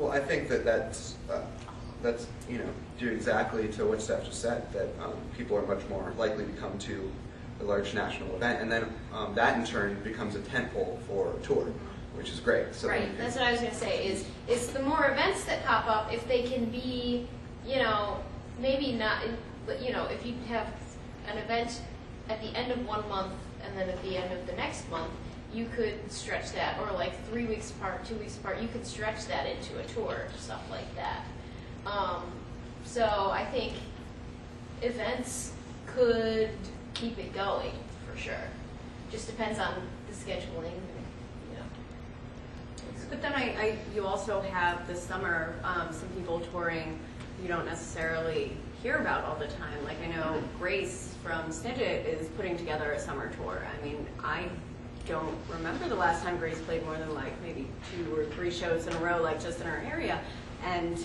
Well, I think that's due exactly to what Steph just said, that people are much more likely to come to a large national event, and then that in turn becomes a tentpole for a tour, which is great. So right, that's what I was going to say, is the more events that pop up, if they can be, maybe not, but if you have an event at the end of 1 month and then at the end of the next month, you could stretch that, or like 3 weeks apart, 2 weeks apart, you could stretch that into a tour, stuff like that. So I think events could keep it going, for sure. Just depends on the scheduling, But then you also have this summer some people touring you don't necessarily hear about all the time. Like I know Grace from Snidget is putting together a summer tour. I mean, I don't remember the last time Grace played more than like maybe 2 or 3 shows in a row, like just in her area. And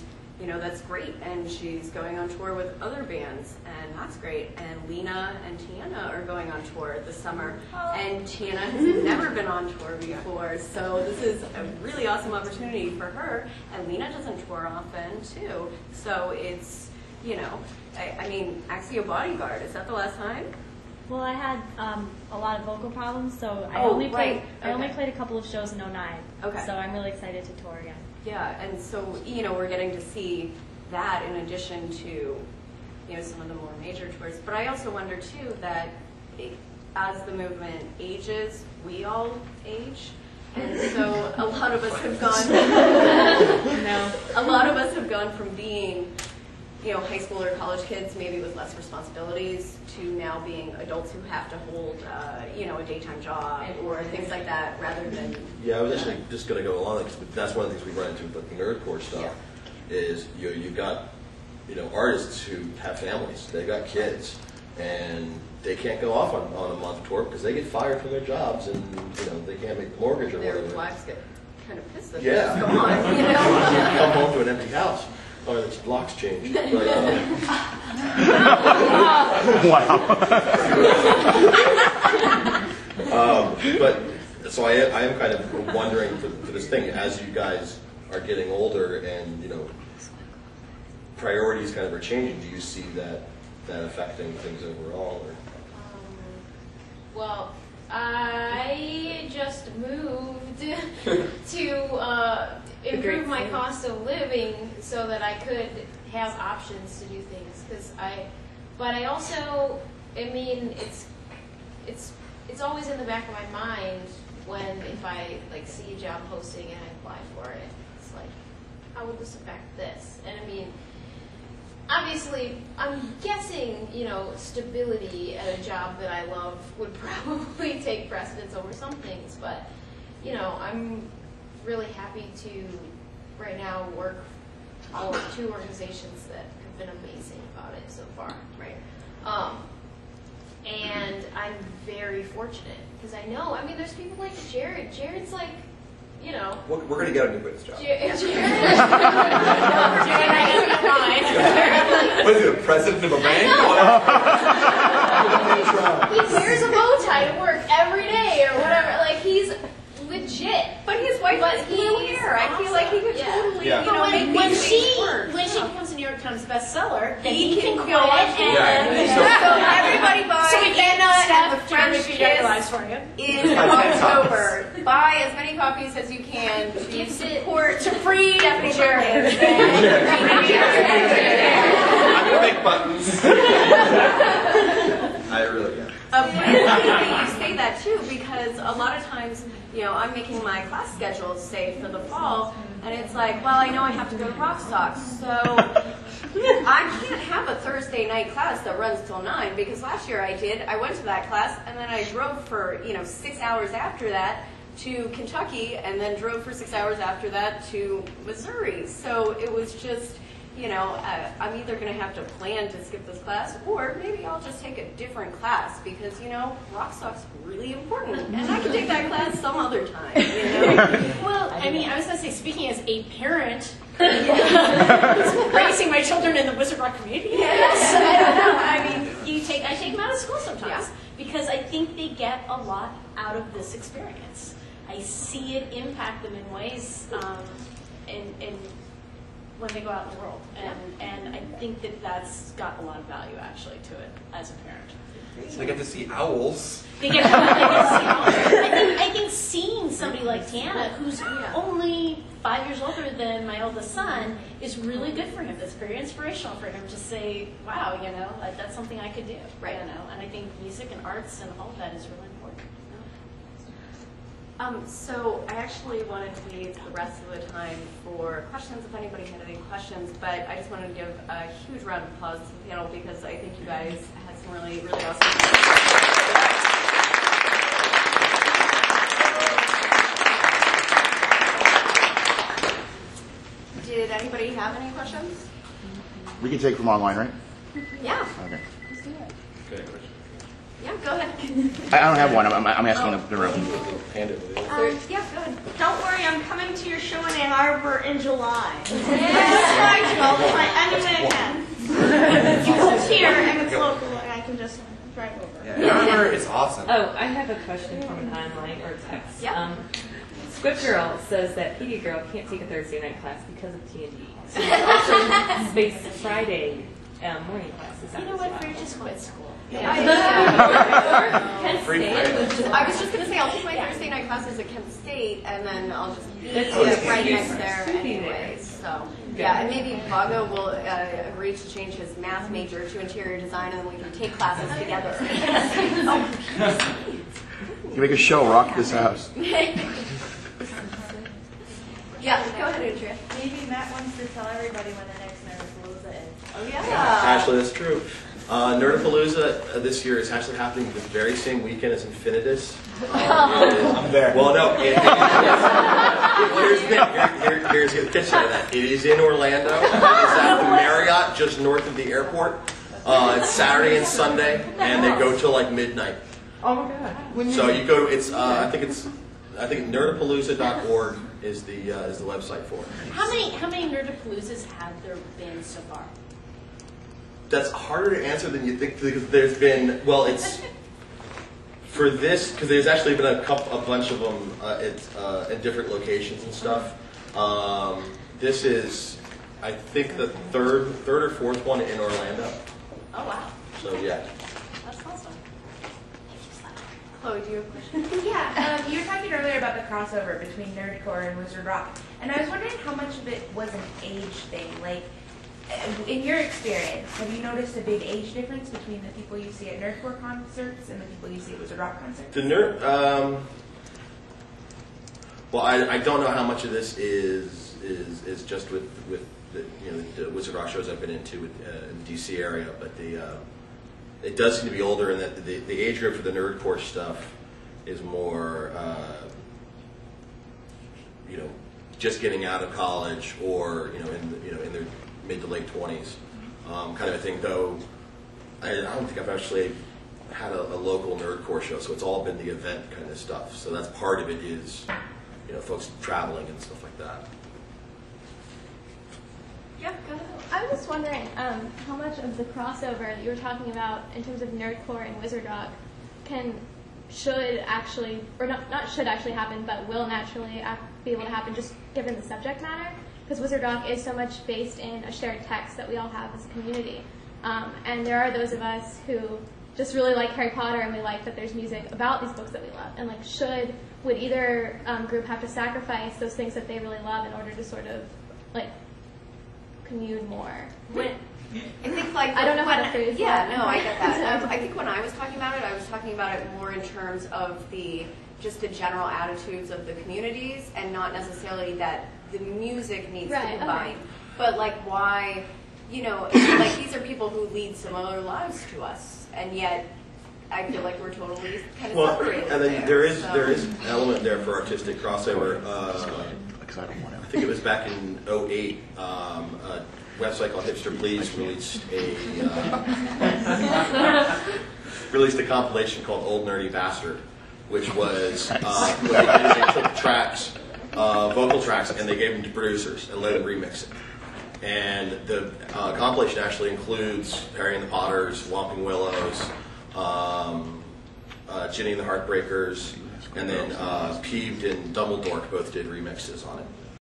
that's great, and she's going on tour with other bands, and that's great. And Lena and Tianna are going on tour this summer, and Tianna has never been on tour before, so this is a really awesome opportunity for her. And Lena doesn't tour often, too, so it's, I mean, Axio Bodyguard, is that the last time? Well, I had a lot of vocal problems, so I only played a couple of shows in 2009. Okay. So I'm really excited to tour again. Yeah, and so, we're getting to see that in addition to, some of the more major tours. But I also wonder, too, that as the movement ages, we all age. And so a lot of us have gone, a lot of us have gone from being, high school or college kids, maybe with less responsibilities, to now being adults who have to hold, a daytime job or things like that, rather than. Yeah, I was actually just going to go along because that's one of the things we run into with the nerdcore stuff. Is you've got artists who have families, they got kids, and they can't go off on a month tour because they get fired from their jobs and they can't make the mortgage or whatever. Their wives get kind of pissed that yeah. they're gone. You come home to an empty house. Oh, its locks changed. But, wow. But so I am kind of wondering for this thing, as you guys are getting older and priorities kind of are changing. Do you see that affecting things overall? Or? Well, I just moved to improve my cost of living so that I could have options to do things. But I also, it's always in the back of my mind if I see a job posting and I apply for it. It's like, how would this affect this? And obviously, I'm guessing, stability at a job that I love would probably take precedence over some things, but, I'm really happy to, right now, work for 2 organizations that have been amazing about it so far, right? And I'm very fortunate, because I know, there's people like Jared. Jared's like, We're going to get him to quit his job. What is he, the president of a bank? He wears a bow tie to work every day or whatever. Like, he's legit. But his wife has blue hair. I feel like he could totally, make when these things work. when she becomes a New York Times bestseller, then He can quit go on. and So everybody buy so we can Anna and the French French figure out your lives Kiss for you. in October. Buy as many copies as you can to support To free Stephanie Jared. I'm going to make buttons. I really am. But it's funny you say that too, because a lot of times, I'm making my class schedule, say, for the fall, and it's like, well, I know I have to go to Rock Stocks, so I can't have a Thursday night class that runs till 9, because last year I did. I went to that class, and then I drove for, 6 hours after that to Kentucky, and then drove for 6 hours after that to Missouri. So it was just, I'm either going to have to plan to skip this class, or maybe I'll just take a different class, because, Rock Stock's really important, and I can take that class some other time, Well, I was going to say, speaking as a parent, raising my children in the Wizrock community, yes, I don't know. I take them out of school sometimes because I think they get a lot out of this experience. I see it impact them in ways, and when they go out in the world, and I think that that's got a lot of value actually to it as a parent. So I get to see owls. They get to see I think seeing somebody like Tianna, who's only 5 years older than my oldest son, is really good for him. That's very inspirational for him to say, wow, you know, that's something I could do. Right. You know, and I think music and arts and all of that is really important. So I actually wanted to leave the rest of the time for questions if anybody had any questions, but I just wanted to give a huge round of applause to the panel because I think you guys had some really, really awesome. Did anybody have any questions? We can take from online, right? Yeah. Okay. Yeah, go ahead. I don't have one. I'm asking the room. Hand it. Yeah, go ahead. Don't worry, I'm coming to your show in Ann Arbor in July. Anyway, I can. It's here and it's local, and I can just drive over. Yeah, Ann Arbor is awesome. Oh, I have a question from an online or text. Yeah. Squib Girl says that PD Girl can't take a Thursday night class because of T&D. So there's also Space Friday morning classes. You know what? Freya just quit school. I Kent State. was just going to say, I'll take my Thursday night classes at Kent State, and then I'll just be That's right it. next there anyways. So, yeah, and maybe Vago will agree to change his math major to interior design, and then we can take classes together. You can make a show, rock this house. Yeah, go ahead, Adria. Maybe Matt wants to tell everybody when the next Nerdapalooza is. Oh, yeah. Actually, that's true. Nerdapalooza this year is actually happening the very same weekend as Infinitus. I'm there. Well, no. Here's the pitch of that. It is in Orlando. It is at the Marriott, just north of the airport. It's Saturday and Sunday, and they go till like midnight. Oh my God. So you go. It's I think nerdapalooza.org is the website for it. How many Nerdapaloozas have there been so far? That's harder to answer than you think because there's been, it's for this because there's actually been a bunch of them in different locations and stuff. This is, I think, the third or fourth one in Orlando. Oh wow, So yeah. that's awesome. Chloe, do you have a question? Yeah, you were talking earlier about the crossover between nerdcore and wizard rock, and I was wondering how much of it was an age thing. Like, in your experience, have you noticed a big age difference between the people you see at nerdcore concerts and the people you see at wizard rock concerts? The I don't know how much of this is just with the the Wizard Rock shows I've been into in the DC area, but it does seem to be older, and that the age group for the nerdcore stuff is more just getting out of college or in their mid to late 20s kind of a thing. Though I don't think I've actually had a local nerdcore show, so it's all been the event kind of stuff. So that's part of it is folks traveling and stuff like that. Yeah, go ahead. I was just wondering how much of the crossover that you were talking about in terms of nerdcore and wizard rock should actually, or not should actually happen, but will naturally be able to happen just given the subject matter? Because wizard rock is so much based in a shared text that we all have as a community. And there are those of us who just really like Harry Potter, and we like that there's music about these books that we love. And would either group have to sacrifice those things that they really love in order to sort of commune more? I think I don't know how to phrase Yeah, that. no, I get that. I think when I was talking about it, I was talking about it more in terms of just the general attitudes of the communities, and not necessarily that the music needs to combine. Okay. But why, these are people who lead similar lives to us, and yet I feel like we're totally kind of separated. And then there is an element there for artistic crossover. Because I don't want to. I think it was back in 2008. A website called Hipster Please released a compilation called Old Nerdy Bastard, which was what they did is they took tracks, vocal tracks, and they gave them to producers and let them remix it. And the compilation actually includes Harry and the Potters, Whomping Willows, Ginny and the Heartbreakers, and then Peeved and Dumbledore both did remixes on it.